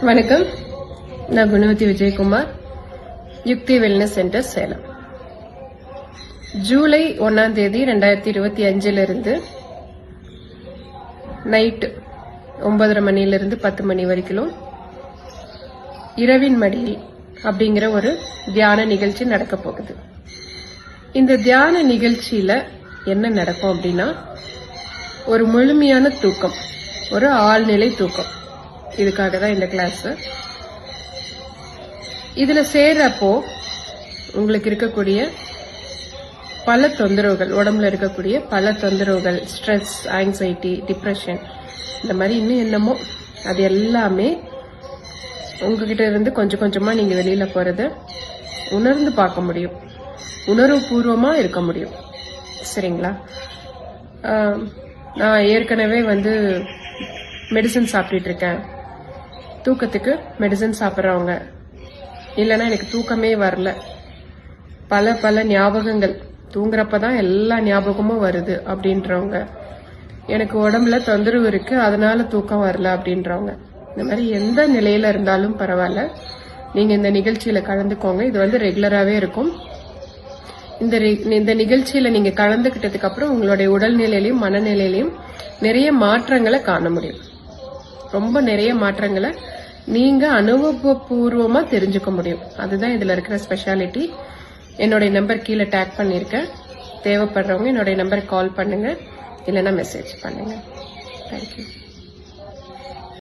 வணக்கம், நான் குணவதி விஜயகுமார், யுக்தி வெல்னஸ் சென்டர், சேலம். ஜூலை 1ஆம் தேதி 2025 நைட்டு 9:30 மணிலிருந்து 10 மணி வரைக்கும் இரவின் மடியில் அப்படிங்கிற ஒரு தியான நிகழ்ச்சி நடக்க போகுது. இந்த தியான நிகழ்ச்சியில என்ன நடக்கும் அப்படின்னா, ஒரு முழுமையான தூக்கம், ஒரு ஆழ்நிலை தூக்கம். இதுக்காக தான் இந்த கிளாஸ். இதுல சேர்றப்போ உங்களுக்கு இருக்கக்கூடிய பல தொந்தரவுகள், உடம்புல இருக்கக்கூடிய பல தொந்தரவுகள், ஸ்ட்ரெஸ், ஆங்ஸைட்டி, டிப்ரெஷன், இந்த மாதிரி இன்னும் என்னமோ, அது எல்லாமே உங்ககிட்ட இருந்து கொஞ்சம் கொஞ்சமா நீங்க வெளியில போறத உணர்ந்து பார்க்க முடியும், உணர்வு பூர்வமா இருக்க முடியும். சரிங்களா? நான் ஏற்கனவே மெடிசன் சாப்பிட்டுட்டு இருக்கேன், தூக்கத்துக்கு மெடிசன் சாப்பிட்றவங்க, இல்லைன்னா எனக்கு தூக்கமே வரல, பல ஞாபகங்கள், தூங்குறப்பதான் எல்லா ஞாபகமும் வருது அப்படின்றவங்க, எனக்கு உடம்புல தொந்தரவு இருக்கு அதனால தூக்கம் வரல அப்படின்றவங்க, இந்த மாதிரி எந்த நிலையில இருந்தாலும் பரவாயில்ல, நீங்க இந்த நிகழ்ச்சியில கலந்துக்கோங்க. இது ரெகுலராகவே இருக்கும். இந்த நிகழ்ச்சியில நீங்க கலந்துக்கிட்டதுக்கு அப்புறம் உங்களுடைய உடல்நிலையிலையும் மனநிலையிலையும் நிறைய மாற்றங்களை காண முடியும். ரொம்ப நிறைய மாற்றங்களை நீங்க அனுபவபூர்வமா தெரிஞ்சுக்க முடியும். அதுதான் இதுல இருக்கிற ஸ்பெஷாலிட்டி. என்னுடைய நம்பர் கீழே டேக் பண்ணிருக்கேன். தேவைப்படுறவங்க என்னுடைய நம்பருக்கு கால் பண்ணுங்க, இல்லைன்னா மெசேஜ் பண்ணுங்க. தேங்க்யூ.